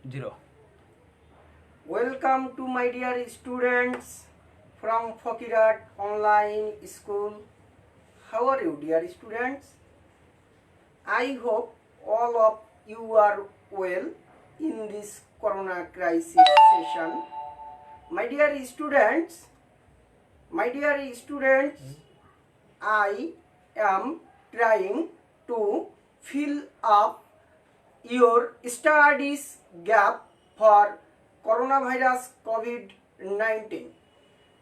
0. Welcome to my dear students from Fakirat Online School. How are you, dear students? I hope all of you are well in this Corona crisis session. My dear students, I am trying to fill up your studies gap for coronavirus COVID-19.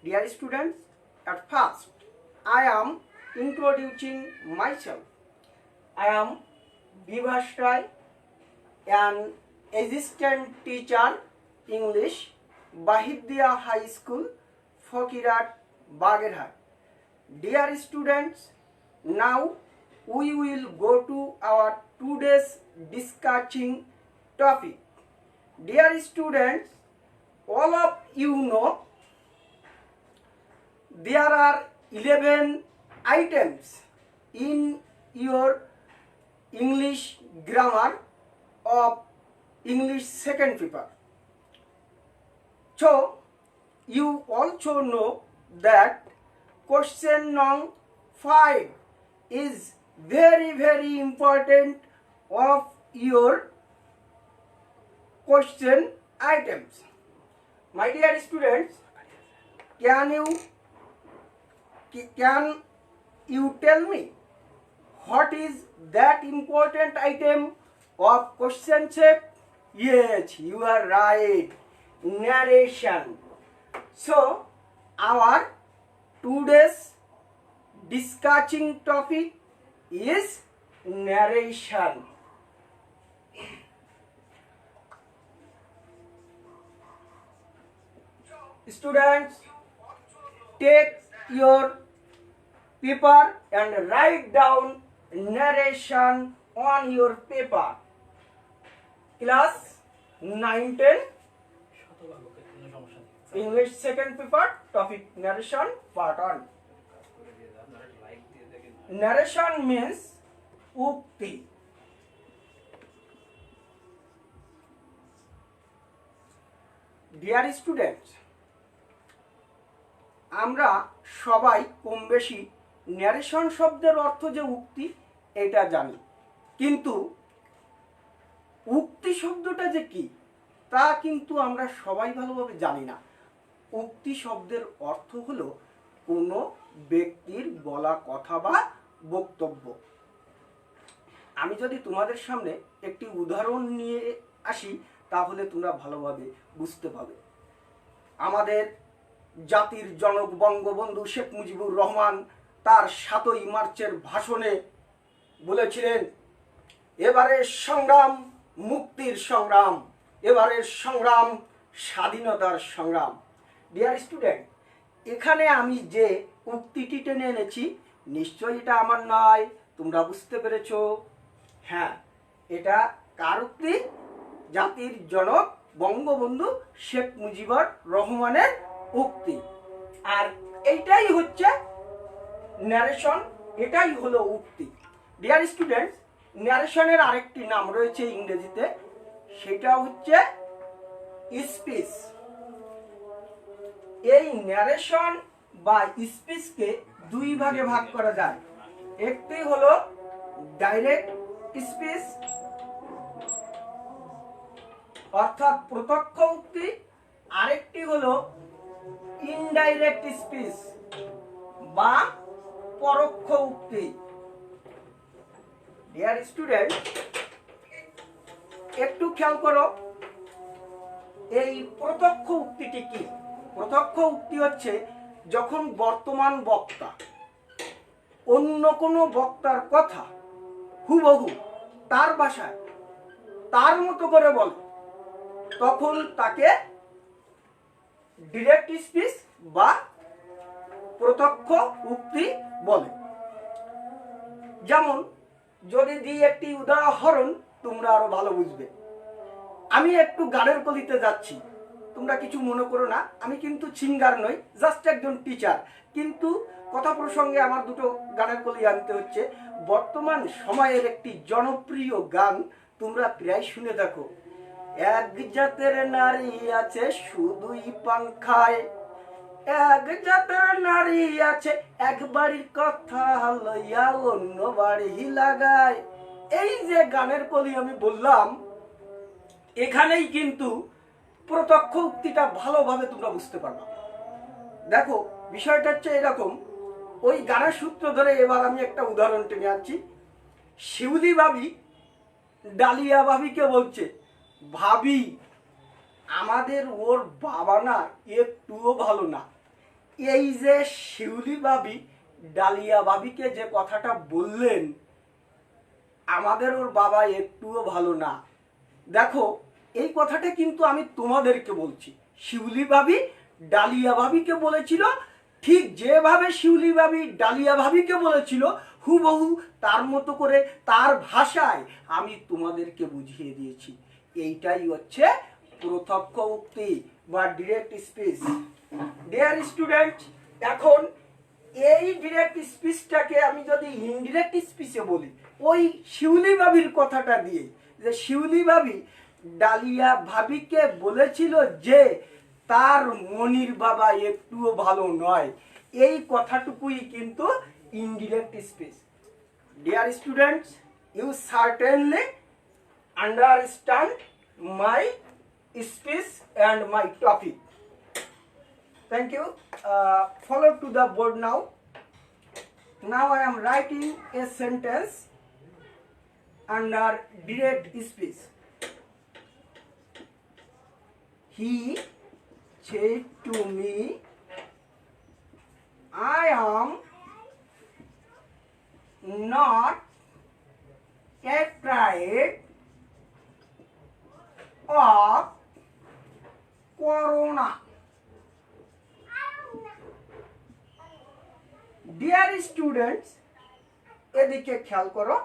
Dear students, at first I am introducing myself. I am Bibhash Rai, an assistant teacher English, Bahidya High School, Fakirat, Bagerhat. Dear students, now we will go to our today's discussing topic. Dear students, all of you know there are 11 items in your English grammar of English second paper. So you also know that question number 5 is very important of your question items. My dear students, can you tell me what is that important item of question set? Yes, you are right. Narration. So our today's discussing topic is narration. Students, take your paper and write down narration on your paper. Class 9-10 English second paper, topic narration, part 1. Narration means ukti. Dear students, আমরা সবাই কম বেশি narration শব্দের অর্থ যে উক্তি এটা জানি, কিন্তু উক্তি শব্দটা যে কি তা কিন্তু আমরা সবাই ভালোভাবে জানি না। উক্তি শব্দের অর্থ হলো কোনো ব্যক্তির বলা কথা বা বক্তব্য। আমি যদি তোমাদের সামনে একটি উদাহরণ নিয়ে আসি তাহলে তোমরা ভালোভাবে বুঝতে পারবে। আমাদের জাতির জনক বঙ্গবন্ধু শেখ মুজিবুর রহমান তার 7ই মার্চের ভাষণে বলেছিলেন, এবারের সংগ্রাম মুক্তির সংগ্রাম, এবারের সংগ্রাম স্বাধীনতার সংগ্রাম। ডিয়ার স্টুডেন্ট, এখানে আমি যে উক্তিটি টেনে এনেছি নিশ্চয়ই এটা আমার নয়, তোমরা বুঝতে পেরেছো? হ্যাঁ, এটা কার উক্তি? জাতির জনক বঙ্গবন্ধু শেখ মুজিবুর রহমানের উক্তি। আর এইটাই হচ্ছে ন্যারেশন, এটাই হলো উক্তি। ডিয়ার স্টুডেন্টস, ন্যারেশনের আরেকটি নাম রয়েছে ইংরেজিতে, সেটা হচ্ছে স্পিচ। এই ন্যারেশন বা স্পিচকে দুই ভাগে ভাগ করা যায়। একটি হলো ডাইরেক্ট স্পিচ অর্থাৎ প্রত্যক্ষ উক্তি, আরেকটি হলো ইনডাইরেক্ট স্পিচ বা পরোক্ষ উক্তি। ডিয়ার স্টুডেন্ট, একটু খেয়াল করো, এই প্রত্যক্ষ উক্তিটি কি? প্রত্যক্ষ উক্তি হচ্ছে যখন বর্তমান বক্তা অন্য কোনো বক্তার কথা হুবহু তার ভাষায় তার মতো করে বলে, তখন তাকে ডিরেক্ট স্পিচ বা প্রত্যক্ষ উক্তি বলে। যেমন যদি দিই একটি উদাহরণ, তোমরা আরো ভালো বুঝবে। আমি একটু গানের কলিতে যাচ্ছি, তোমরা কিছু মনে করো না, আমি কিন্তু সিঙ্গার নই, জাস্ট একজন টিচার, কিন্তু কথা প্রসঙ্গে আমার দুটো গানের কলি আনতে হচ্ছে। বর্তমান সময়ের একটি জনপ্রিয় গান তোমরা প্রায় শুনে থাকো, এক জাতের নারী আছে শুধুই পাংখায়, এক জাতের নারী আছে এক বাড়ির কথা লইয়া অন্য বাড়ি লাগায়। এই যে গানের কলি আমি বললাম, এখানেই কিন্তু প্রত্যক্ষ উক্তিটা ভালোভাবে তোমরা বুঝতে পারবা। দেখো বিষয়টা হচ্ছে এরকম, ওই গানের সূত্র ধরে এবার আমি একটা উদাহরণ টেনে আনছি। শিউলি ভাবি ডালিয়া ভাবিকে বলছে, ভাবি আমাদের ওর বাবা না একটুও ভালো না। এই যে শিউলি ভাবি ডালিয়া ভাবিকে যে কথাটা বললেন, আমাদের ওর বাবা একটুও ভালো না, দেখো এই কথাটা কিন্তু আমি তোমাদেরকে বলছি। শিউলি ভাবি ডালিয়া ভাবিকে বলেছিল, ঠিক যেভাবে শিউলি ভাবি ডালিয়া ভাবিকে বলেছিল হুবহু তার মতো করে তার ভাষায় আমি তোমাদেরকে বুঝিয়ে দিয়েছি। এইটাই হচ্ছে প্রত্যক্ষ উক্তি বা ডিরেক্ট স্পিচ। ডিয়ার স্টুডেন্ট, এখন এই ডিরেক্ট স্পিচটাকে আমি যদি ইনডিরেক্ট স্পিচে বলি, ওই শিউলি ভাবির কথাটা দিয়ে, যে শিউলি ভাবি ডালিয়া ভাবিকে বলেছিল যে তার মনির বাবা একটুও ভালো নয়, এই কথাটুকুই কিন্তু indirect speech. Dear students, you certainly understand my speech and my topic. Thank you. Follow to the board now. Now I am writing a sentence under direct speech. He said to me, I am not afraid of corona. Dear students, এদিকে খেয়াল করো,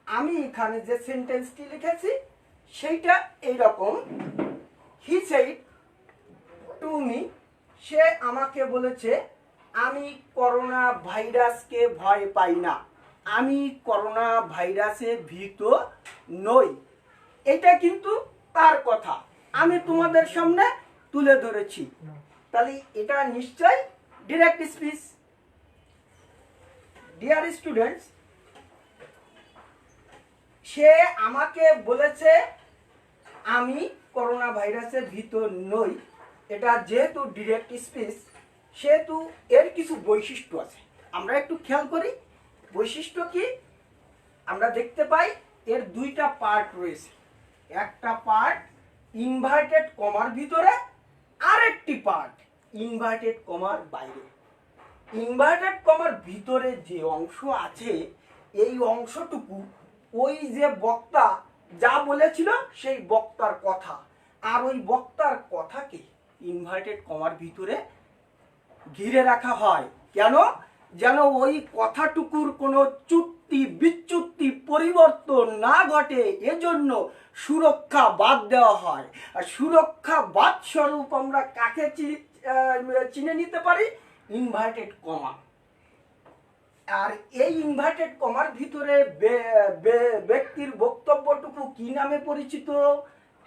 আমি এখানে যে সেন্টেন্সটি লিখেছি সেইটা এইরকম। হি said to me, সে আমাকে বলেছে, আমি করোনা ভাইরাসকে ভয় পাই না, আমি করোনা ভাইরাসে ভীত নই। এটা কিন্তু তার কথা আমি তোমাদের সামনে তুলে ধরেছি, তাহলে এটা নিশ্চয় ডিরেক্ট স্পিচ। ডিয়ার স্টুডেন্টস, সে আমাকে বলেছে আমি করোনা ভাইরাসে ভীত নই, এটা যেহেতু ডিরেক্ট স্পিচ সেহেতু এর কিছু বৈশিষ্ট্য আছে। আমরা একটু খেয়াল করি বৈশিষ্ট্য কি। আমরা দেখতে পাই এর দুইটা পার্ট রয়েছে, একটা পার্ট ইনভার্টেড কমার ভিতরে, আরেকটি পার্ট ইনভার্টেড কমার বাইরে। ইনভার্টেড কমার ভিতরে যে অংশ আছে এই অংশটুকু ওই যে বক্তা যা বলেছিল সেই বক্তার কথা, আর ওই বক্তার কথাকে ইনভার্টেড কমার ভিতরে ঘিরে রাখা হয়। কেন? যেন ওই কথাটুকুর কোনো চুক্তি বিচ্যুতি পরিবর্তন না ঘটে, এজন্য সুরক্ষা বাদ দেওয়া হয়। আর সুরক্ষা বাদ স্বরূপ আমরা কাকে চিনে নিতে পারি? Inverted comma. আর এই ইনভার্টেড কমার ভিতরে ব্যক্তির বক্তব্যটুকু কি নামে পরিচিত?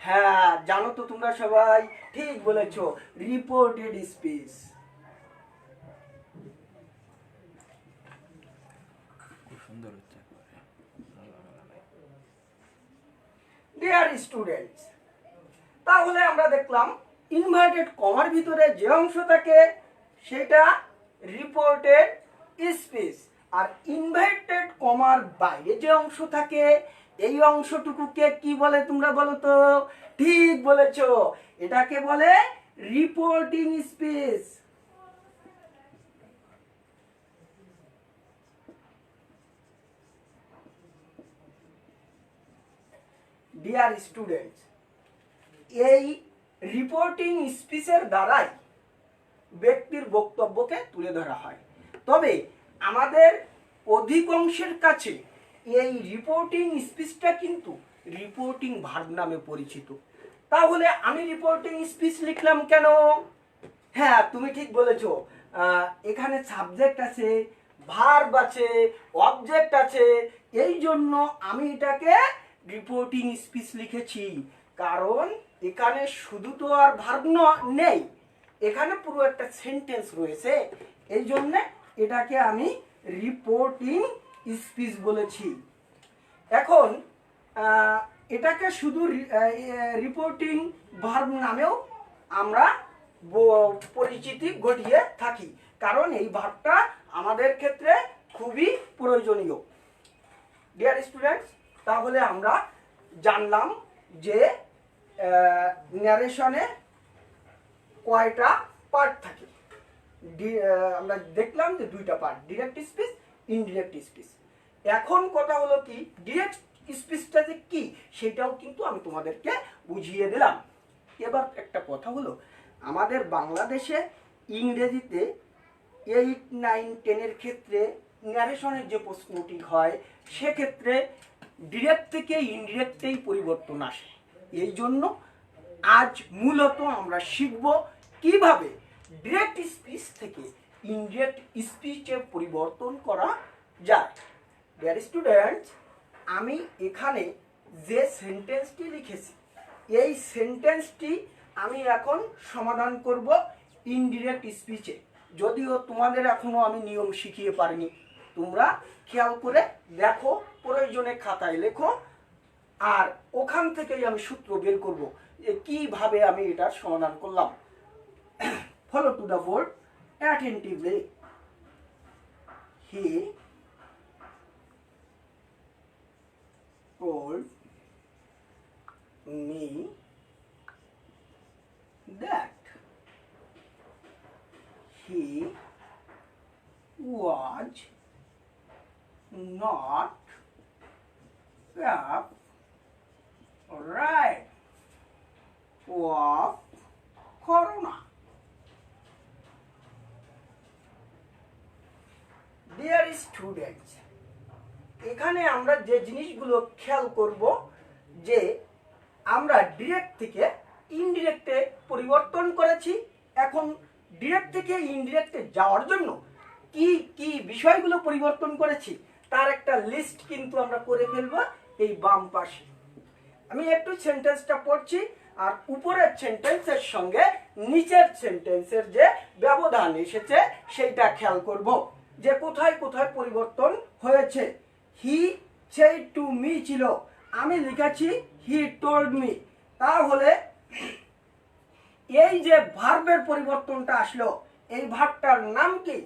হ্যাঁ, জানো তো তোমরা সবাই, ঠিক বলেছো, রিপোর্টেড স্পিচ। ডিয়ার স্টুডেন্টস, তাহলে আমরা দেখলাম ইনভার্টেড কমার ভিতরে যে অংশ থাকে সেটা রিপোর্টেড স্পিচ, আর ইনভার্টেড কমার বাইরে যে অংশ থাকে এই অংশটুকুকে কি বলে তোমরা বলো তো? ঠিক বলেছো, এটাকে বলে রিপোর্টিং স্পিচ। ডিয়ার স্টুডেন্টস, এই রিপোর্টিং স্পিচের দ্বারাই ব্যক্তির বক্তব্যকে তুলে ধরা হয়। তবে আমাদের অধিকাংশের কাছে এই রিপোর্টিং স্পিচটা কিন্তু রিপোর্টিং ভার্ব নামে পরিচিত। তাহলে আমি রিপোর্টিং স্পিচ লিখলাম কেন? হ্যাঁ, তুমি ঠিক বলেছো, এখানে সাবজেক্ট আছে, ভার্ব আছে, অবজেক্ট আছে, এই জন্য আমি এটাকে রিপোর্টিং স্পিচ লিখেছি। কারণ এখানে শুধু তো আর ভার্ব নেই, এখানে পুরো একটা সেন্টেন্স রয়েছে, এই জন্য এটাকে আমি রিপোর্টিং স্পিচ বলেছি। এখন এটাকে শুধু রিপোর্টিং ভার্ব নামেও আমরা পরিচিতি ঘটিয়ে থাকি, কারণ এই ভার্বটা আমাদের ক্ষেত্রে খুবই প্রয়োজনীয়। ডিয়ার স্টুডেন্টস, তাহলে আমরা জানলাম যে ন্যারেশনে কয়টা পার্ট থাকে। আমরা দেখলাম যে দুইটা part, direct speech, indirect speech. এখন কথা হলো কি, ডিরেক্ট স্পিচটা যে কি সেটাও কিন্তু আমি তোমাদেরকে বুঝিয়ে দিলাম। এবার একটা কথা হলো, আমাদের বাংলাদেশে ইংরেজিতে 8, 9, 10 ক্ষেত্রে ন্যারেশনের যে প্রশ্নটি হয় সেক্ষেত্রে ডিরেক্ট থেকে ইনডিরেক্টেই পরিবর্তন আসে। এই জন্য আজ মূলত আমরা শিখব কিভাবে ডিরেক্ট স্পিচ থেকে ইনডিরেক্ট স্পিচে পরিবর্তন করা যায়। ডিয়ার স্টুডেন্টস, আমি এখানে যে সেন্টেন্সটি লিখেছি এই সেন্টেন্সটি আমি এখন সমাধান করব ইনডিরেক্ট স্পিচে। যদিও তোমাদের এখনো আমি নিয়ম শিখিয়ে পারিনি, তোমরা খেয়াল করে দেখো, প্রয়োজনে খাতায় লেখো, আর ওখান থেকেই আমি সূত্র বের করব যে কিভাবে আমি এটার সমাধান করলাম। Follow to the board attentively. He told me that he was not kept right of corona. Dear students, এখানে আমরা যে জিনিসগুলো খেয়াল করব যে আমরা ডিরেক্ট থেকে ইনডিরেক্টে পরিবর্তন করেছি। এখন ডিরেক্ট থেকে ইনডিরেক্টে যাওয়ার জন্য কি কি বিষয়গুলো পরিবর্তন করেছি তার একটা লিস্ট কিন্তু আমরা করে ফেলবো এই বাম পাশে। আমি একটু সেন্টেন্সটা পড়ছি, আর উপরের সেন্টেন্সের সঙ্গে নিচের সেন্টেন্সের যে ব্যবধান এসেছে সেইটা খেয়াল করব যে কোথায় কোথায় পরিবর্তন হয়েছে। হি said to me ছিল, আমি লিখেছি হি told me। তাহলে এই যে ভার্বের পরিবর্তনটা আসলো, এই ভার্বটার নাম কি?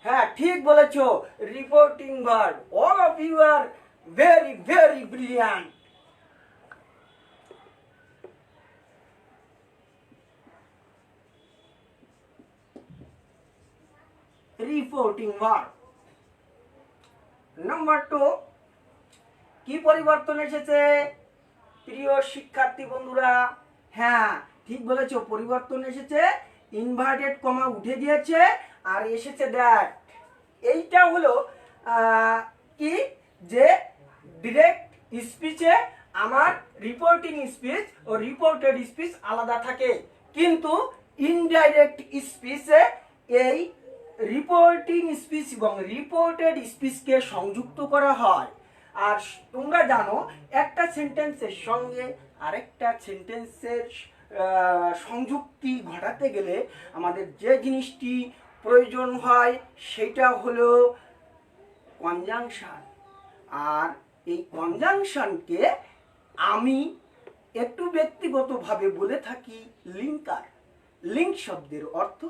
হ্যাঁ, ঠিক বলেছো, reporting verb. All of you are very very brilliant. Reporting verb. Number 2, কি পরিবর্তন এসেছে প্রিয় শিক্ষার্থী বন্ধুরা? হ্যাঁ, ঠিক বলেছো, পরিবর্তন এসেছে, ইনভার্টেড কমা উঠে গিয়েছে আর এসেছে দ্যাট। এইটা হলো কি যে ডিরেক্ট স্পিচে আমার রিপোর্টিং স্পিচ ও রিপোর্টেড স্পিচ আলাদা থাকে, কিন্তু ইনডাইরেক্ট স্পিচে এই রিপোর্টিং স্পিচ এবং রিপোর্টেড স্পিচকে সংযুক্ত করা হয়। আর তোমরা জানো একটা সেন্টেন্সের সঙ্গে আরেকটা সেন্টেন্সের সংযুক্তি ঘটাতে গেলে আমাদের যে জিনিসটি প্রয়োজন হয় সেটা হলো কনজাংশন। আর এই কনজাংশনকে আমি একটু ব্যক্তিগতভাবে বলে থাকি লিঙ্কার। লিঙ্ক শব্দের অর্থ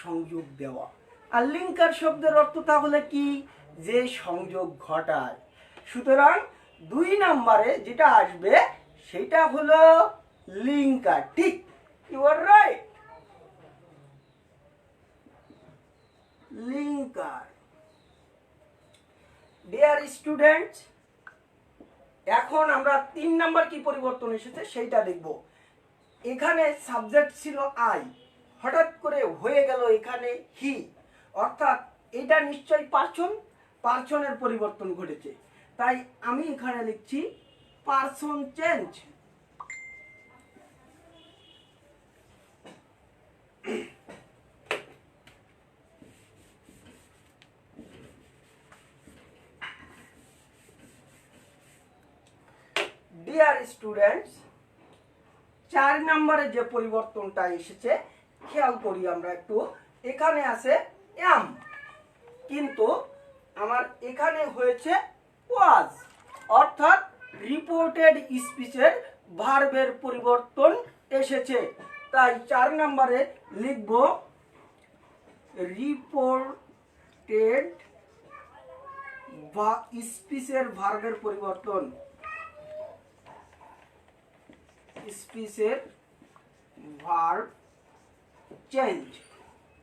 সংযোগ দেওয়া, আর লিঙ্কার শব্দের অর্থ তাহলে কি? যে সংযোগ ঘটায়। সুতরাং 2 নম্বরে যেটা আসবে সেটা হলো লিঙ্কার। ঠিক, you are right, linker. Dear students, এখন আমরা 3 নাম্বার কি পরিবর্তন এসেছে সেইটা দেখব। এখানে সাবজেক্ট ছিল আই, হঠাৎ করে হয়ে গেল এখানে হি, অর্থাৎ এটা নিশ্চয়ই পার্সনের পরিবর্তন ঘটেছে। তাই আমি এখানে লিখছি পার্সন চেঞ্জ। ডিয়ার স্টুডেন্টস, 4 নম্বরে যে পরিবর্তনটা এসেছে খেয়াল করি আমরা একটু। এখানে আছে এম, কিন্তু আমার এখানে হয়েছে ওয়াজ, অর্থাৎ রিপোর্টেড স্পিচের ভার্বের পরিবর্তন এসেছে। তাই 4 নম্বরে লিখব রিপোর্টেড স্পিচের ভার্বের পরিবর্তন, স্পিচের ভার্ব চেঞ্জ,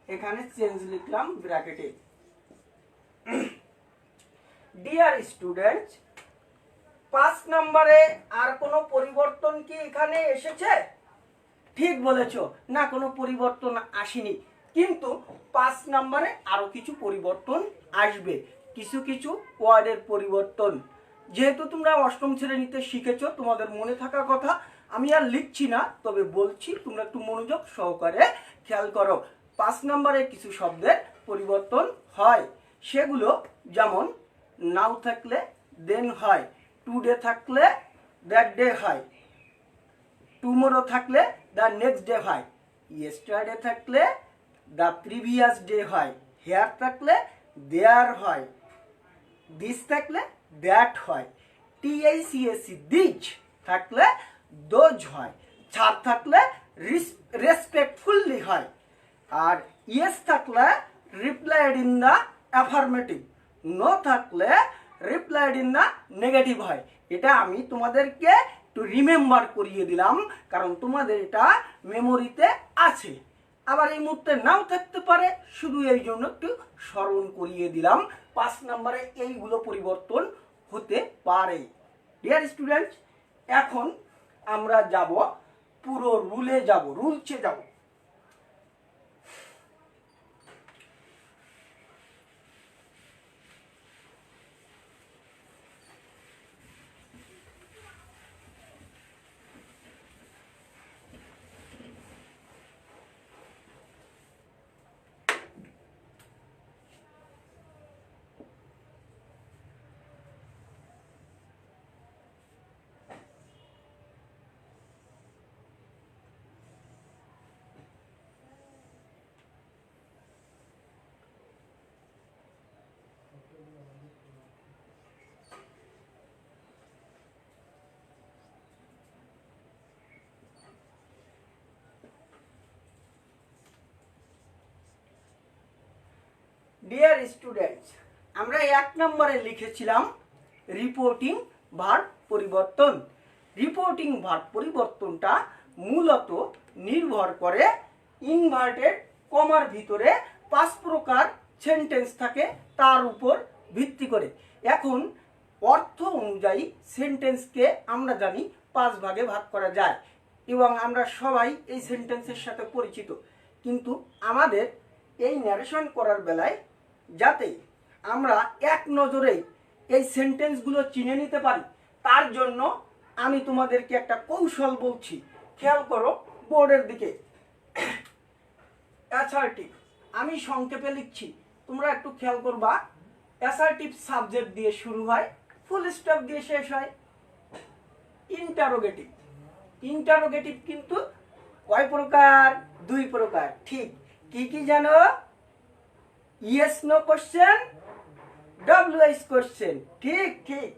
এখানে চেঞ্জ লিখলাম ব্র্যাকেটে। ডিয়ার স্টুডেন্টস, 5 নম্বরে আর কোনো পরিবর্তন কি এখানে এসেছে? ঠিক বলেছো, না কোনো পরিবর্তন আসেনি, কিন্তু 5 নম্বরে আরো কিছু পরিবর্তন আসবে, কিছু কিছু ওয়ার্ডের পরিবর্তন। যেহেতু তোমরা অষ্টম শ্রেণীতে শিখেছো, তোমাদের মনে থাকার কথা, আমি আর লিখছি না, তবে বলছি, তোমরা একটু মনোযোগ সহকারে খেয়াল করো। 5 নম্বরে কিছু শব্দের পরিবর্তন হয়, সেগুলো যেমন নাও থাকলে দেন হয়, টুডে থাকলে দ্যাট ডে হয়, টুমোরো থাকলে দ্য নেক্সট ডে হয়, ইয়েস্টারডে থাকলে দ্য প্রিভিয়াস ডে হয়, হেয়ার থাকলে দেয়ার হয়, দিস থাকলে দ্যাট হয়, টিএইচসিএসি দিজ থাকলে দোজ হয়, ছাড় থাকলে রেসপেক্টফুলি হয়, আর ইয়েস থাকলে replied in the affirmative, no থাকলে রিপ্লাইড ইন দ্য নেগেটিভ হয়। এটা আমি তোমাদেরকে একটু রিমেম্বার করিয়ে দিলাম, কারণ তোমাদের এটা মেমোরিতে আছে। আবার এই মুহূর্তে নাও থাকতে পারে, শুধু এই জন্য একটু স্মরণ করিয়ে দিলাম। 5 নম্বরে এইগুলো পরিবর্তন হতে পারে। ডিয়ার স্টুডেন্টস, এখন আমরা যাব পুরো রুলে যাব, রুলসে যাব। ডিয়ার স্টুডেন্টস, আমরা 1 নম্বরে লিখেছিলাম রিপোর্টিং ভার্ব পরিবর্তন। রিপোর্টিং ভার্ব পরিবর্তনটা মূলত নির্ভর করে ইনভার্টেড কমার ভিতরে 5 প্রকার সেন্টেন্স থাকে, তার উপর ভিত্তি করে। এখন অর্থ অনুযায়ী সেন্টেন্সকে আমরা জানি 5 ভাগে ভাগ করা যায়, এবং আমরা সবাই এই সেন্টেন্সের সাথে পরিচিত। কিন্তু আমাদের এই ন্যারেশন করার বেলায় যাতে আমরা এক নজরেই এই সেন্টেন্সগুলো চিনে নিতে পারি, তার জন্য আমি তোমাদেরকে একটা কৌশল বলছি, খেয়াল করো বোর্ডের দিকে। অ্যাসার্টিভ আমি সংক্ষেপে লিখছি, তোমরা একটু খেয়াল করবা। অ্যাসার্টিভ সাবজেক্ট দিয়ে শুরু হয়, ফুল স্টপ দিয়ে শেষ হয়। ইন্টারোগেটিভ, ইন্টারোগেটিভ কিন্তু কয় প্রকার? 2 প্রকার। ঠিক, কি কি জানো? Yes no question, WH question. ঠিক ঠিক,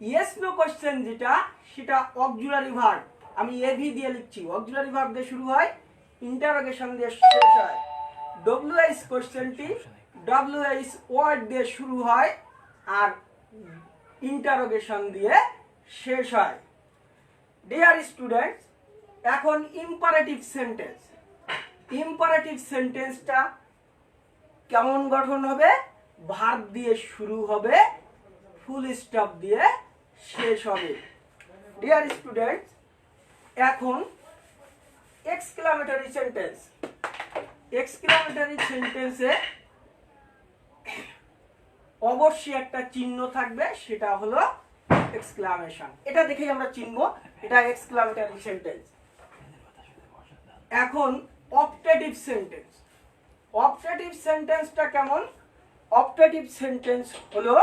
ইয়েস নো কোশ্চেন যেটা, সেটা অক্সিলারি ভার্ব, আমি এভি দিয়ে লিখছি, অক্সিলারি ভার্ব দিয়ে শুরু হয়, ইন্টারোগেশন দিয়ে শেষ হয়। ডব্লিউএইচ কোশ্চেনটি ডব্লিউএইচ ওয়ার্ড দিয়ে শুরু হয় আর ইন্টারোগেশন দিয়ে শেষ হয়। ডিয়ার স্টুডেন্টস, এখন ইম্পারেটিভ সেন্টেন্স। ইম্পারেটিভ সেন্টেন্সটা কেমন গঠন হবে? ভার্ব দিয়ে শুরু হবে, ফুল স্টপ দিয়ে শেষ হবে। ডিয়ার স্টুডেন্টস, এখন এক্সক্লামেটরি সেন্টেন্স। এক্সক্লামেটরি সেন্টেন্সে অবশ্যই একটা চিহ্ন থাকবে, সেটা হলো এক্সক্লামেশন। এটা দেখেই আমরা চিনব এটা এক্সক্লামেটরি সেন্টেন্স। এখন অপটেটিভ সেন্টেন্স। অপটেটিভ সেন্টেন্সটা কেমন? অপটেটিভ সেন্টেন্স হলো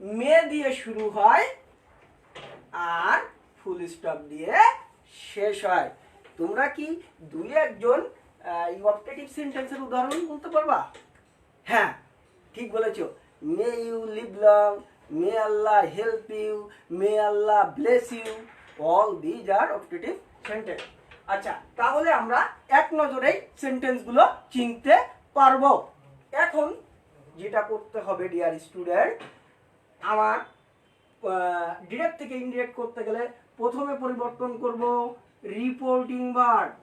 মে দিয়ে শুরু হয় আর ফুল স্টপ দিয়ে শেষ হয়। তোমরা কি দুই একজন অপটেটিভ সেন্টেন্সের উদাহরণ বলতে পারবা? হ্যাঁ, ঠিক বলেছো। May you live long, may Allah help you, may Allah bless you, all these are optative sentence. আচ্ছা, তাহলে আমরা এক নজরেই সেন্টেন্সগুলো চিনতে পারবো। এখন যেটা করতে হবে ডিয়ার স্টুডেন্ট, আমার ডিরেক্ট থেকে ইনডিরেক্ট করতে গেলে প্রথমে পরিবর্তন করব রিপোর্টিং ভার্ব।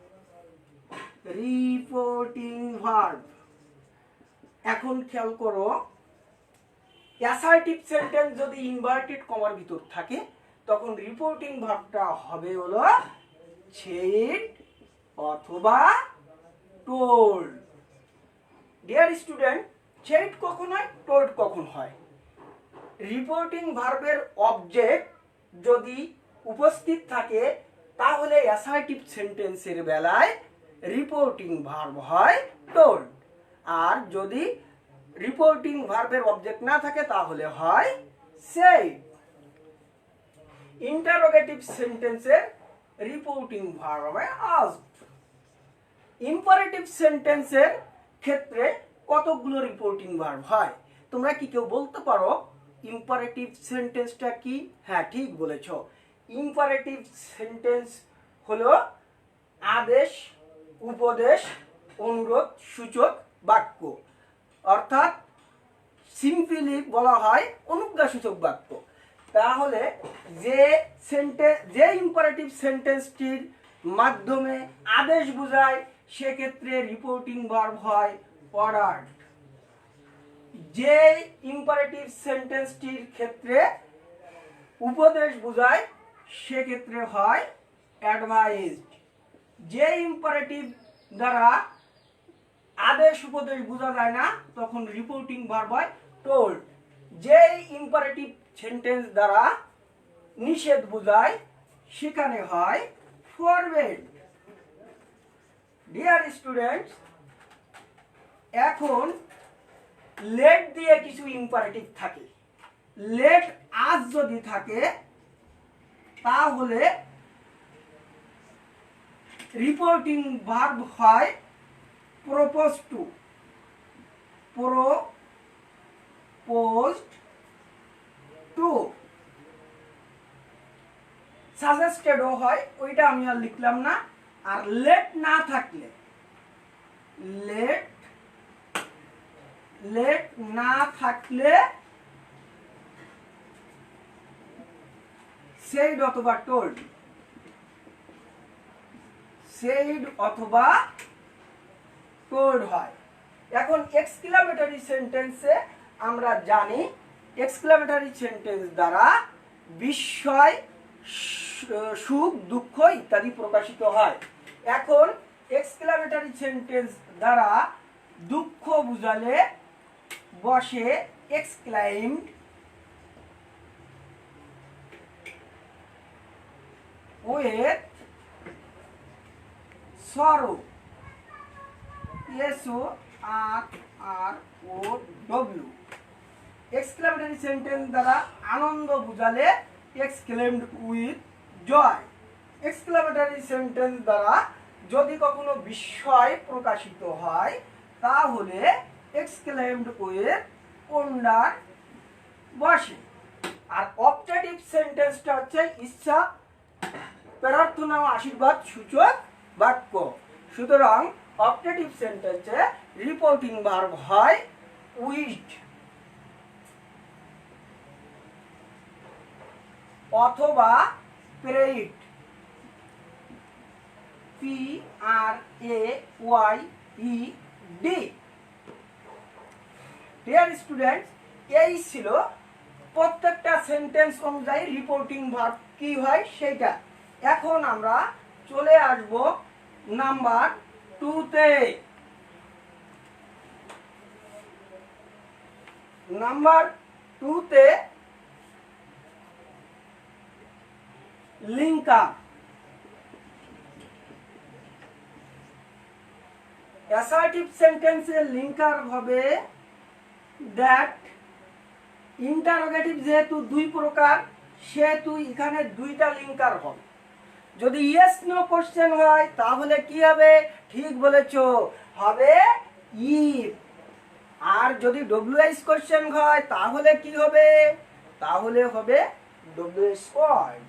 Reporting verb. এখন খেয়াল করো, অ্যাসার্টিভ সেন্টেন্স যদি ইনভার্টেড কমার ভিতর থাকে তখন রিপোর্টিং ভার্বটা হবে হলো সেড অথবা টোল্ড। ডিয়ার স্টুডেন্ট, সেড কখন হয়, টোল্ড কখন হয়? রিপোর্টিং ভার্বের অবজেক্ট যদি উপস্থিত থাকে তাহলে অ্যাসার্টিভ সেন্টেন্সের বেলায় রিপোর্টিং ভার্ব হয় টোল্ড, আর যদি রিপোর্টিং ভার্বের অবজেক্ট না থাকে তাহলে হয় সেড। ইন্টারোগেটিভ সেন্টেন্সের রিপোর্টিং ভার্ব হবে আস্কড। ইম্পারেটিভ সেন্টেন্সের ক্ষেত্রে কতগুলো রিপোর্টিং ভার্ব হয়? তোমরা কি কেউ বলতে পারো ইম্পারেটিভ সেন্টেন্সটা কি? হ্যাঁ, ঠিক বলেছো। ইম্পারেটিভ সেন্টেন্স হলো আদেশ, উপদেশ, অনুরোধ সূচক বাক্য, অর্থাৎ সিম্পলি বলা হয় অনুজ্ঞাসূচক বাক্য। তাহলে যে ইম্পারেটিভ সেন্টেন্সটির মাধ্যমে আদেশ বোঝায় সেক্ষেত্রে রিপোর্টিং ভার্ব হয় অর্ডার্ড। যে ইম্পারেটিভ সেন্টেন্সটির ক্ষেত্রে উপদেশ বোঝায় সেক্ষেত্রে হয় অ্যাডভাইসড। যে ইম্পারেটিভ দ্বারা আদেশ উপদেশ বোঝা যায় না তখন রিপোর্টিং ভার্ব হয় টোল্ড। যে ইম্পারেটিভ সেন্টেন্স দ্বারা নিষেধ বোঝায় সেখানে হয় ফরবেড। ডিয়ার স্টুডেন্টস, এখন লেট দিয়ে কিছু ইম্পারেটিভ থাকে। লেট আজ যদি থাকে তাহলে রিপোর্টিং ভার্ব হয় প্রপোজ টু। Proposed to. সাজেস্টেডও হয়, ওইটা আমি আর লিখলাম না। আর লেট না থাকলে, লেট না থাকলে সেইড অথবা টোল্ড। সেইড অথবা টোল্ড হয়। এখন এক্সক্লামেটরি সেন্টেন্সে আমরা জানি এক্সক্লামেটরি সেন্টেন্স দ্বারা বিস্ময়, সুখ, দুঃখ ইত্যাদি প্রকাশিত হয়। এখন এক্সক্লামেটরি সেন্টেন্স দ্বারা দুঃখ বুঝালে বসে exclaimed, with sorrow, SORROW। Exclamatory sentence দ্বারা আনন্দ বুঝালে exclaimed with joy. Exclamatory sentence দ্বারা যদি কখনো বিস্ময় প্রকাশিত হয় তাহলে এক্সক্লেমড উইথ ওন্ডার বসে। আর অপটেটিভ সেন্টেন্সটা হচ্ছে ইচ্ছা, প্রার্থনা ও আশীর্বাদ সূচক বাক্য। সুতরাং অপটেটিভ সেন্টেন্সে রিপোর্টিং ভার্ব হয় উইশড অথবা প্রেইড। PRAYED। ডিয়ার স্টুডেন্টস, এই ছিল প্রত্যেকটা সেন্টেন্স অনুযায়ী রিপোর্টিং ভার্ব কি হয় সেটা। এখন আমরা চলে আসব নাম্বার 2-তে। নাম্বার 2-তে লিঙ্কার। অ্যাসার্টিভ সেন্টেন্সের লিঙ্কার হবে দ্যাট। ইন্টারোগেটিভ যেহেতু দুই প্রকার সেহেতু এখানে দুইটা লিঙ্কার হবে। যদি ইয়েস নো কোশ্চেন হয় তাহলে কি হবে? ঠিক বলেছো, হবে ইফ। আর যদি ডব্লিউএইচ কোশ্চেন হয় তাহলে কি হবে? তাহলে হবে WH word.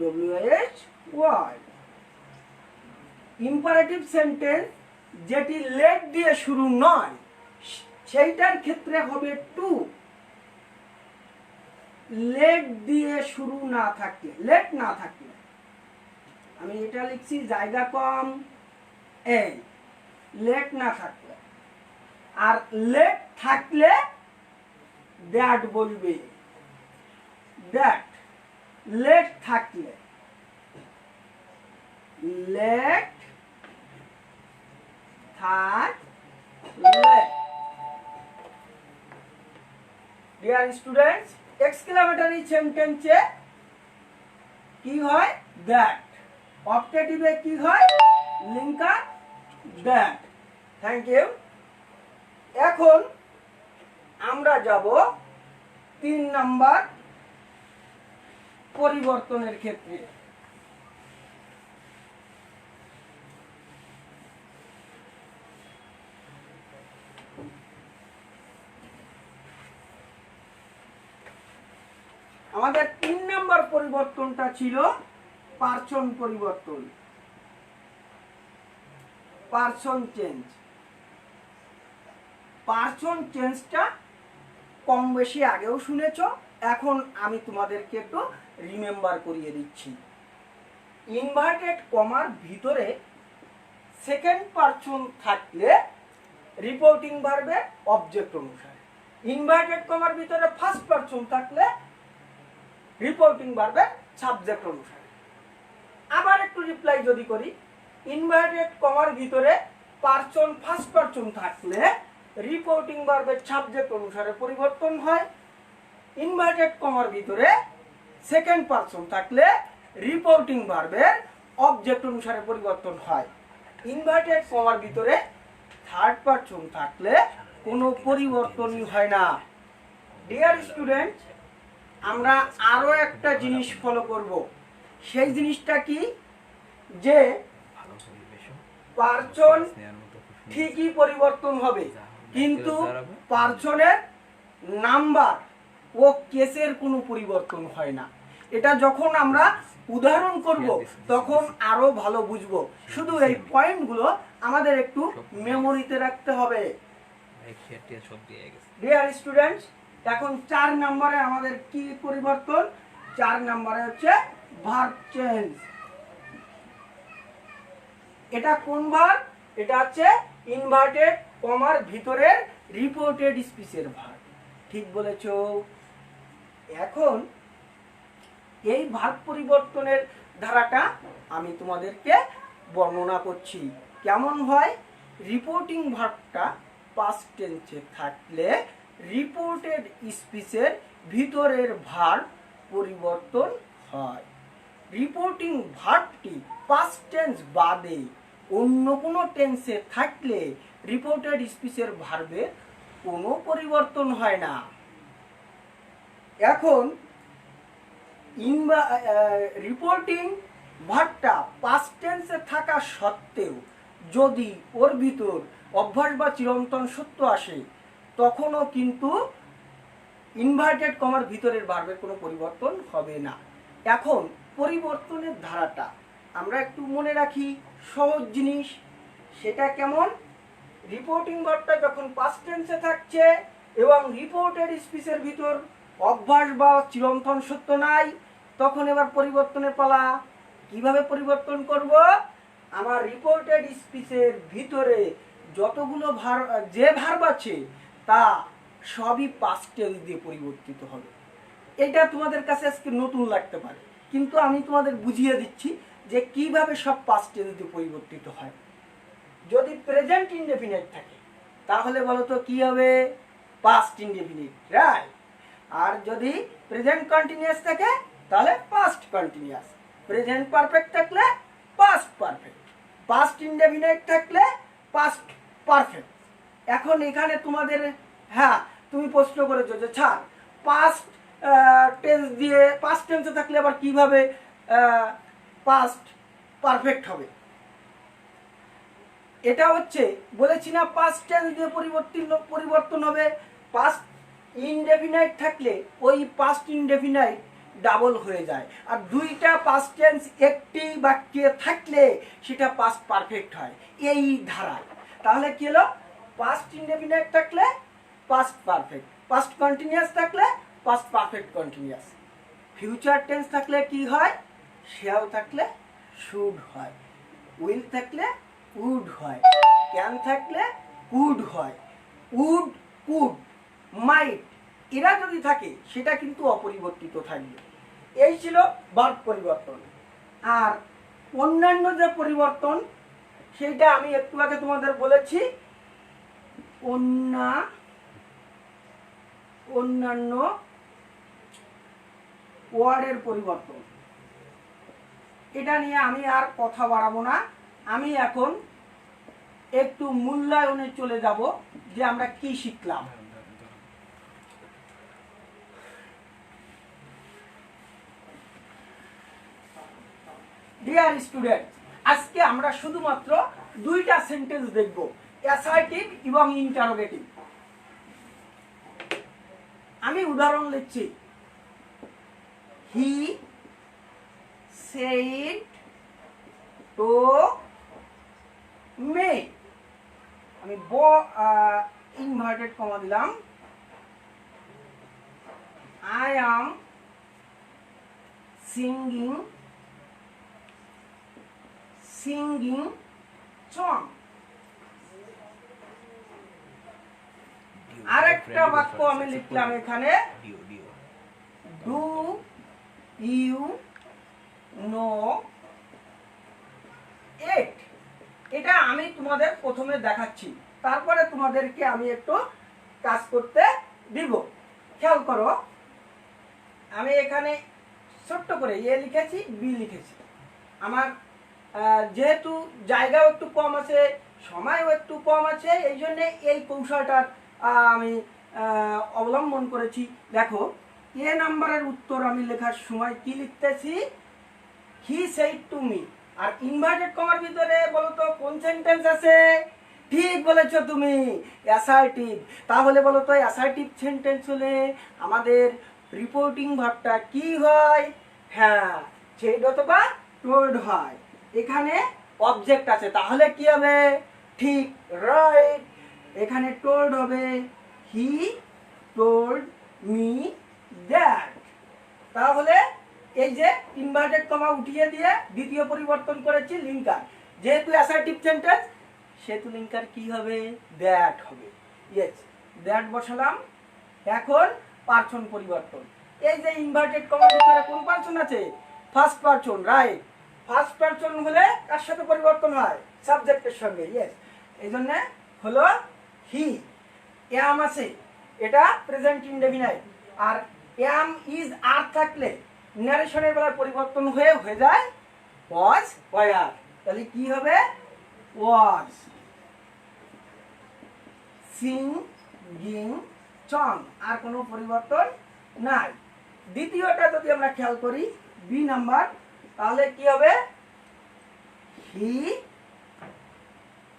WH word. Imperative sentence যেটি লেট দিয়ে শুরু নয় সেইটার ক্ষেত্রে হবে টু। লেট দিয়ে শুরু না থাকলে, লেট না থাকলে, আমি এটা লিখছি জায়গা কম, এই লেট না থাকলে। আর লেট থাকলে দ্যাট বলবে, দ্যাট। লেট থাকলে, লেট থাকলে। ডিয়ার স্টুডেন্টস, এক্সক্লেমেটরি সেন্টেন্সে কি হয়? দ্যাট। অপটেটিভে কি হয়? Linker that. Thank you. এখন আমরা যাব 3 নাম্বার পরিবর্তনের ক্ষেত্রে। আমাদের 3 নাম্বার পরিবর্তনটা ছিল পার্সন পরিবর্তন, পার্সন চেঞ্জ। পার্সন চেঞ্জটা কম বেশি আগেও শুনেছ, এখন আমি তোমাদেরকে একটু রিমেম্বার করিয়ে দিচ্ছি। ইনভার্টেড কমার ভিতরে সেকেন্ড পার্সন থাকলে রিপোর্টিং ভার্বের অবজেক্ট অনুসারে, ইনভার্টেড কমার ভিতরে ফার্স্ট পার্সন থাকলে রিপোর্টিং ভার্বের সাবজেক্ট অনুসারে। আবার একটু রিপ্লাই যদি করি, ইনভার্টেড কমার ভিতরে পার্সন ফার্স্ট পার্সন থাকলে রিপোর্টিং ভার্বের সাবজেক্ট অনুসারে পরিবর্তন হয়। ইনভার্টেড কমার ভিতরে সেকেন্ড পার্সন থাকলে রিপোর্টিং ভার্বের অবজেক্ট অনুসারে পরিবর্তন হয়। ইনভার্টেড কমার ভিতরে থার্ড পার্সন থাকলে কোনো পরিবর্তনই হয় না। ডিয়ার স্টুডেন্ট, আমরা আরো একটা জিনিস ফলো করব। সেই জিনিসটা কি? যে পার্সন ঠিকই পরিবর্তন হবে, কিন্তু পার্সনের নাম্বার ও কেসের কোনো পরিবর্তন হয় না। এটা যখন আমরা উদাহরণ করব তখন আরো ভালো বুঝবো। শুধু এই পয়েন্টগুলো আমাদের একটু মেমোরিতে রাখতে হবে। ডিয়ার স্টুডেন্টস, এখন 4 নম্বরে আমাদের কি পরিবর্তন? 4 নম্বরে হচ্ছে ভার্ব চেঞ্জ। এটা কোন ভার্ব? এটা হচ্ছে ইনভার্টেড কমার ভিতরের রিপোর্টেড স্পিচের ভার্ব। ঠিক বলেছো। এখন এই ভার্ব পরিবর্তনের ধারাটা আমি তোমাদেরকে বর্ণনা করছি। কেমন হয়? রিপোর্টিং ভার্বটা পাস্ট টেন্সে থাকলে রিপোর্টেড স্পিচের ভিতরের ভার্ব পরিবর্তন হয়। রিপোর্টিং ভার্বটি পাস্ট টেন্স বাদে অন্য কোনো টেন্সে থাকলে রিপোর্টেড স্পিচের ভার্বের কোনো পরিবর্তন হয় না। এখন রিপোর্টিং ভার্বটা পাস্ট টেন্সে থাকা সত্ত্বেও যদি ওর ভিতর অভ্যাস বা চিরন্তন সত্য আসে তখনও কিন্তু ইনভার্টেড কমার ভিতরের ভার্বের কোনো পরিবর্তন হবে না। এখন পরিবর্তনের ধারাটা আমরা একটু মনে রাখি, সহজ জিনিস। সেটা কেমন? রিপোর্টিং ভার্বটা যখন পাস্ট টেন্সে থাকছে এবং রিপোর্টেড স্পিচের ভিতর অভ্যাস বা চিরন্তন সত্য নাই, তখন এবার পরিবর্তনের পালা। কিভাবে পরিবর্তন করব? আমার রিপোর্টেড স্পিচের ভিতরে যতগুলো যে ভার্ব আছে তা সবই পাস্ট টেন্স দিয়ে পরিবর্তিত হবে। এটা তোমাদের কাছে আজকে নতুন লাগতে পারে, কিন্তু আমি তোমাদের বুঝিয়ে দিচ্ছি যে কিভাবে সব পাস্ট টেন্স দিয়ে পরিবর্তিত হয়। যদি প্রেজেন্ট ইনডেফিনিট থাকে তাহলে বলো তো কি হবে? Past indefinite, right. আর যদি প্রেজেন্ট কন্টিনিউয়াস থাকে তাহলে পাস্ট কন্টিনিউয়াস। প্রেজেন্ট পারফেক্ট থাকলে পাস্ট পারফেক্ট। পাস্ট ইনডেফিনিট থাকলে পাস্ট পারফেক্ট। এখন এখানে তোমাদের, হ্যাঁ, তুমি প্রশ্ন করেছো যে স্যার পাস্ট টেন্স দিয়ে পাস্ট টেন্সে থাকলে আবার কিভাবে পাস্ট পারফেক্ট হবে। এটা হচ্ছে বলেছি না পাস্ট টেন্স দিয়ে পরিবর্তন হবে। পাস্ট ইনডেফিনাইট থাকলে ওই পাস্ট ইনডেফিনাইট ডাবল হয়ে যায়, আর দুইটা পাস্ট টেন্স একটি বাক্যে থাকলে সেটা পাস্ট পারফেক্ট হয় এই ধারায়। তাহলে কি হলো, পাস্ট ইনডেফিনাইট থাকলে পাস্ট পারফেক্ট, পাস্ট কন্টিনিউয়াস থাকলে past perfect continuous, future tense থাকলে কি হয়, শ্যাল থাকলে শুড হয়, উইল থাকলে উড হয়, ক্যান থাকলে কুড হয়, উড কুড মাইট এরা যদি থাকে সেটা কিন্তু অপরিবর্তিত থাকবে। এই ছিল ভার্ব পরিবর্তন। আর অন্যান্য যে পরিবর্তন সেটা আমি একটু আগে তোমাদের বলেছি, অন্যান্য ওয়ার্ডের পরিবর্তন। এটা নিয়ে আমি আর কথা বাড়াবো না, আমি এখন একটু মূল্যায়নে চলে যাব যে আমরা কি শিখলাম। ডিয়ার স্টুডেন্ট, আজকে আমরা শুধুমাত্র দুইটা সেন্টেন্স দেখব, অ্যাসার্টিভ এবং ইন্টারোগেটিভ। আমি উদাহরণ লিখছি, হি said to me, আমি ইনভার্টেড কমা দিলাম, I am singing song। আরেকটা বাক্য আমি লিখলাম এখানে, ডু ইউ নো ইট। এটা আমি তোমাদের প্রথমে দেখাচ্ছি, তারপরে তোমাদেরকে আমি একটু কাজ করতে দিব। খেয়াল করো, আমি এখানে ছোট্ট করে এ লিখেছি, বি লিখেছি। আমার যেহেতু জায়গাও একটু কম আছে, সময়ও একটু কম আছে, এই জন্যে এই কৌশলটার আমি অবলম্বন করেছি। দেখো, এ নাম্বারের উত্তর আমি লেখার সময় কি লিখতেছি, হি সেড টু মি। আর ইনভার্টেড কমার ভিতরে বলো তো কোন সেন্টেন্স আছে? ঠিক বলেছো তুমি, অ্যাসার্টিভ। তাহলে বলো তো অ্যাসার্টিভ সেন্টেন্স হলে আমাদের রিপোর্টিং ভার্বটা কি হয়? হ্যাঁ, সেড অথবা টোল্ড হয়। এখানে অবজেক্ট আছে, তাহলে কি হবে? ঠিক, রাইট। এখানে টোল্ড হবে, হি টোল্ড মি দ্যাট। তাহলে এই যে ইনভার্টেড কমা উঠিয়ে দিয়ে দ্বিতীয় পরিবর্তন করেছি লিঙ্কার। যেহেতু অ্যাসার্টিভ সেন্টেন্স সেহেতু লিঙ্কার কি হবে? দ্যাট হবে। ইয়েস, দ্যাট বসালাম। এখন পার্সন পরিবর্তন। এই যে ইনভার্টেড কমার ভিতরে কোন পার্সন আছে? First person, right. First person হলে কার সাথে পরিবর্তন হয়? সাবজেক্টের সঙ্গে। ইয়েস, এই জন্য হলো হি। এম আছে, এটা প্রেজেন্ট ইনডেফিনাইট। আর এম ইজ আর থাকলে ন্যারেশনের বেলায় পরিবর্তন হয়ে যায় ওয়াজ ওয়ার। তাহলে কি হবে? ওয়াজ সিঙ্গিং সং। আর কোনো পরিবর্তন নাই। দ্বিতীয়টা যদি আমরা খেয়াল করি, বি নাম্বার, তাহলে কি হবে? হি।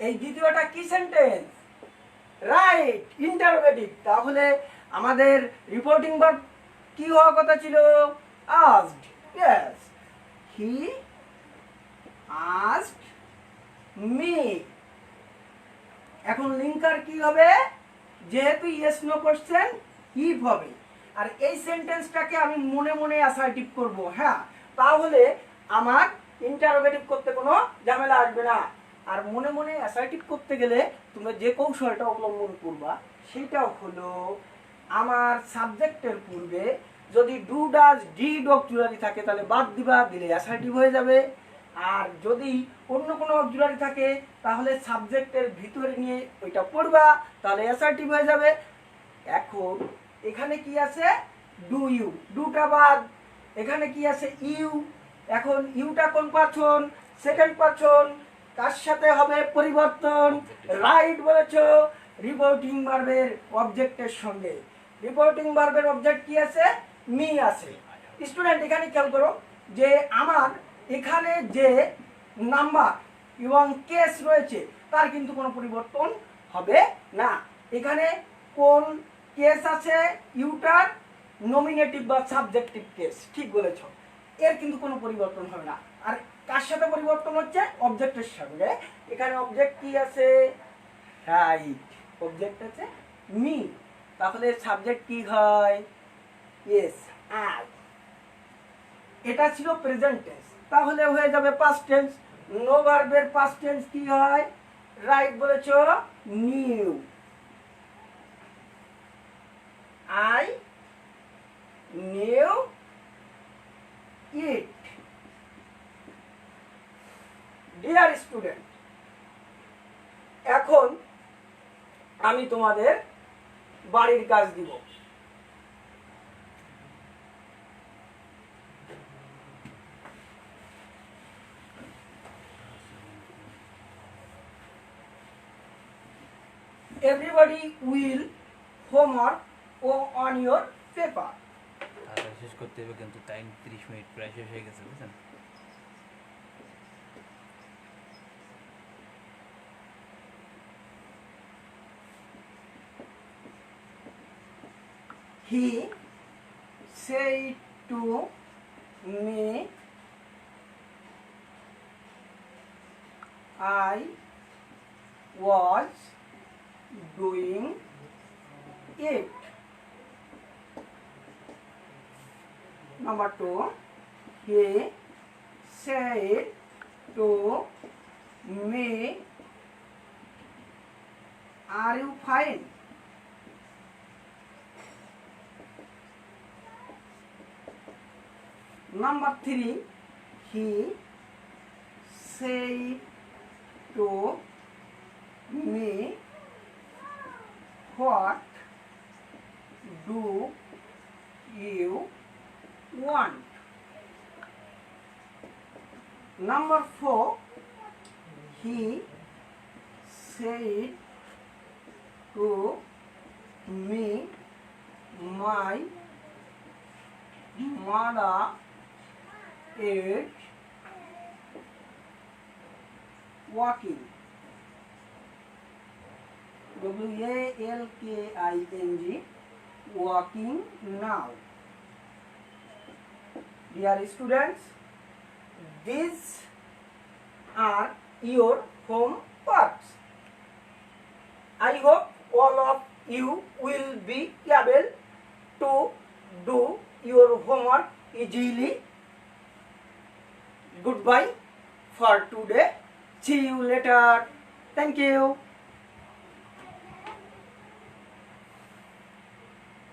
এই দ্বিতীয়টা কি সেন্টেন্স? Right, interrogative. তাহলে আমাদের রিপোর্টিং ভার্ব কি হওয়ার কথা ছিল? asked। yes, he asked me। এখন লিঙ্কার কি হবে? যেহেতু ইয়েস নো কোশ্চেন, ইফ হবে। আর এই সেন্টেন্সটাকে আমি মনে মনে অ্যাসার্টিভ করব। হ্যাঁ, তাহলে আমার ইন্টারোগেটিভ করতে কোনো ঝামেলা আসবে না। আর মনে মনে অ্যাসার্টিভ করতে গেলে তোমরা যে কৌশলটা অবলম্বন করবা সেটাও হলো, আমার সাবজেক্টের পূর্বে যদি ডু ডাজ ডিড অক্সিলারি থাকে তাহলে বাদ দিবা, দিলে অ্যাসার্টিভ হয়ে যাবে। আর যদি অন্য কোনো অক্সিলারি থাকে তাহলে সাবজেক্টের ভিতরে নিয়ে ওইটা পড়বা, তাহলে অ্যাসার্টিভ হয়ে যাবে। এখন এখানে কি আছে? ডু ইউ, ডুটা বাদ। এখানে কি আছে? ইউ। এখন ইউটা কোন পার্সন? Second person. কার সাথে হবে পরিবর্তন? রাইট বলেছো, রিপোর্টিং ভার্বের অবজেক্টের সঙ্গে। রিপোর্টিং ভার্বের অবজেক্ট কি আছে? মি আছে। স্টুডেন্ট, এখানে খেয়াল করো যে আমার এখানে যে নাম্বার এবং কেস রয়েছে তার কিন্তু কোনো পরিবর্তন হবে না। এখানে কোন কেস আছে? ইউটার, নমিনেটিভ বা সাবজেক্টিভ কেস, ঠিক বলেছ। এর কিন্তু কোনো পরিবর্তন হবে না। আর কার সাথে পরিবর্তন হচ্ছে? অবজেক্টের সঙ্গে। এখানে অবজেক্ট কি আছে? রাইট, অবজেক্ট আছে মি। তাহলে সাবজেক্ট কি হয়? Yes, I. এটা ছিল প্রেজেন্ট টেন্স, তাহলে হয়ে যাবে পাস্ট টেন্স। নো ভার্বের পাস্ট টেন্স কি হয়? রাইট বলেছো, new. I knew it. Dear student, এখন আমি তোমাদের বাড়ির কাজ দিব। Everybody will homework on your paper. শেষ করতে হবে কিন্তু টাইম 30 মিনিট প্রায় শেষ হয়ে গেছে, বুঝছেন? He said to me, I was doing it. Number 2, he said to me, are you fine? Number 3, he said to me, what do you want? Number 4, he said to me, my mother is walking. WALKING, walking now. Dear students, these are your homeworks. I hope all of you will be able to do your homework easily. Goodbye for today. See you later. Thank you.